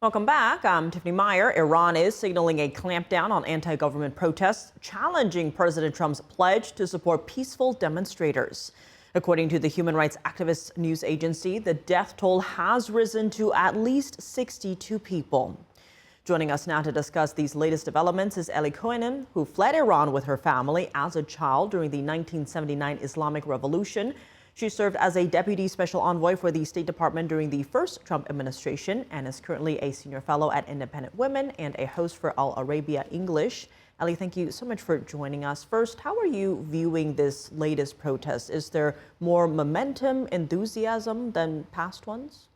Welcome back. I'm Tiffany Meyer. Iran is signaling a clampdown on anti-government protests, challenging President Trump's pledge to support peaceful demonstrators. According to the human rights activist news agency, the death toll has risen to at least 62 people. Joining us now to discuss these latest developments is Ellie Cohanim, who fled Iran with her family as a child during the 1979 Islamic Revolution. She served as a Deputy Special Envoy for the State Department during the first Trump administration and is currently a senior fellow at Independent Women and a host for Al Arabia English. Ellie, thank you so much for joining us. First, how are you viewing this latest protest? Is there more momentum, enthusiasm than past ones?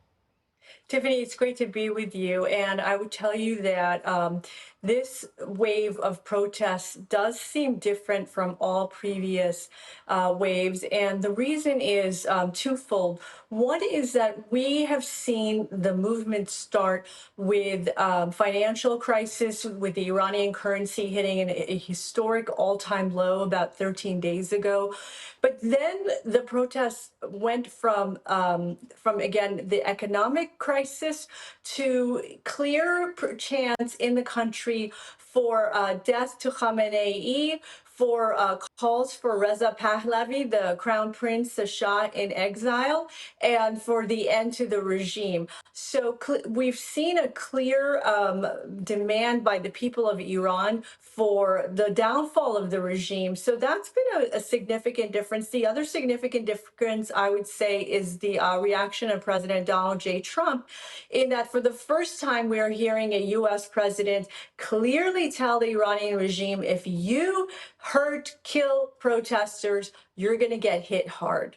Tiffany, it's great to be with you. And I would tell you that this wave of protests does seem different from all previous waves. And the reason is twofold. One is that we have seen the movement start with financial crisis, with the Iranian currency hitting a historic all-time low about 13 days ago. But then the protests went from again, the economic crisis to clear chance in the country for death to Khamenei, for calls for Reza Pahlavi, the crown prince, the Shah in exile, and for the end to the regime. So we've seen a clear demand by the people of Iran for the downfall of the regime. So that's been a significant difference. The other significant difference, I would say, is the reaction of President Donald J. Trump, in that for the first time we are hearing a U.S. president clearly tell the Iranian regime, if you hurt, kill protesters, you're going to get hit hard.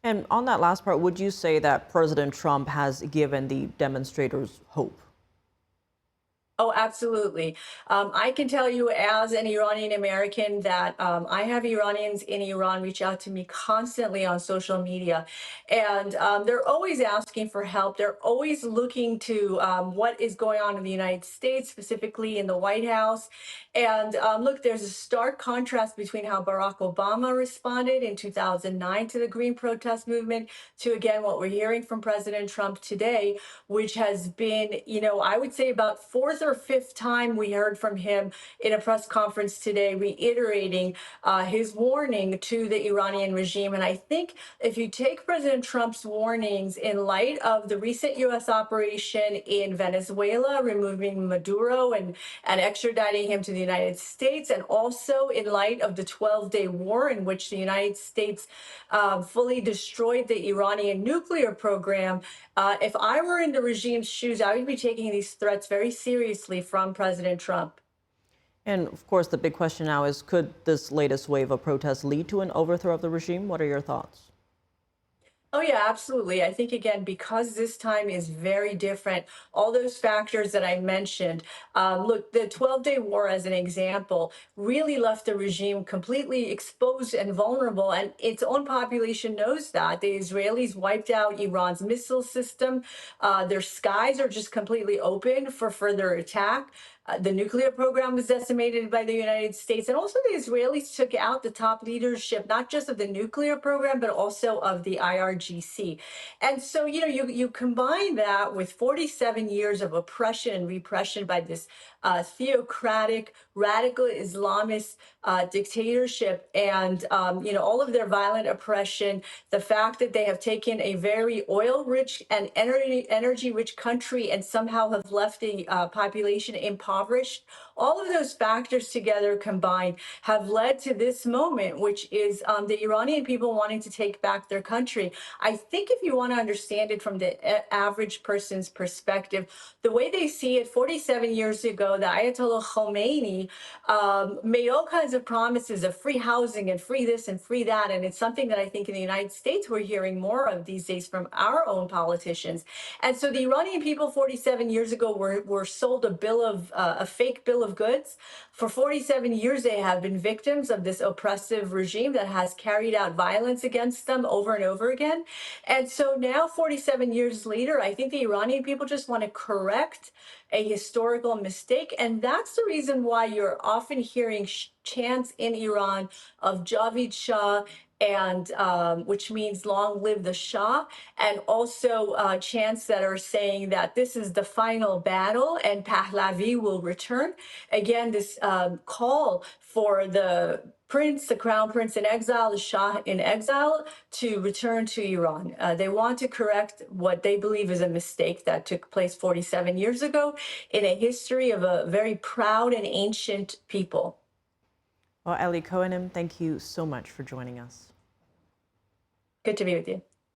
And on that last part, would you say that President Trump has given the demonstrators hope? Oh, absolutely. I can tell you as an Iranian American that I have Iranians in Iran reach out to me constantly on social media, and they're always asking for help. They're always looking to what is going on in the United States, specifically in the White House. And look, there's a stark contrast between how Barack Obama responded in 2009 to the Green Protest movement to, again, what we're hearing from President Trump today, which has been, I would say about fourth or fifth time we heard from him in a press conference today, reiterating his warning to the Iranian regime. And I think if you take President Trump's warnings in light of the recent U.S. operation in Venezuela, removing Maduro and extraditing him to the United States, and also in light of the 12-day war in which the United States fully destroyed the Iranian nuclear program, if I were in the regime's shoes, I would be taking these threats very seriously from President Trump. And of course, the big question now is, could this latest wave of protests lead to an overthrow of the regime? What are your thoughts? Oh, yeah, absolutely. I think, again, because this time is very different, all those factors that I mentioned, look, the 12-day war, as an example, really left the regime completely exposed and vulnerable. And its own population knows that. The Israelis wiped out Iran's missile system. Their skies are just completely open for further attack. The nuclear program was decimated by the United States. And also the Israelis took out the top leadership, not just of the nuclear program, but also of the IRGC. And so, you combine that with 47 years of oppression and repression by this theocratic, radical Islamist dictatorship, and, all of their violent oppression, the fact that they have taken a very oil-rich and energy-rich country and somehow have left the population impoverished. All of those factors together combined have led to this moment, which is the Iranian people wanting to take back their country. I think if you want to understand it from the average person's perspective, the way they see it, 47 years ago, the Ayatollah Khomeini made all kinds of promises of free housing and free this and free that. And it's something that I think in the United States we're hearing more of these days from our own politicians. And so the Iranian people 47 years ago were sold a fake bill of goods. For 47 years, they have been victims of this oppressive regime that has carried out violence against them over and over again. And so now, 47 years later, I think the Iranian people just want to correct a historical mistake. And that's the reason why you're often hearing chants in Iran of Javid Shah and which means long live the Shah, and also chants that are saying that this is the final battle and Pahlavi will return. Again, this call for the prince, the crown prince in exile, the Shah in exile, to return to Iran. They want to correct what they believe is a mistake that took place 47 years ago in a history of a very proud and ancient people. Well, Ellie Cohanim, thank you so much for joining us. Good to be with you.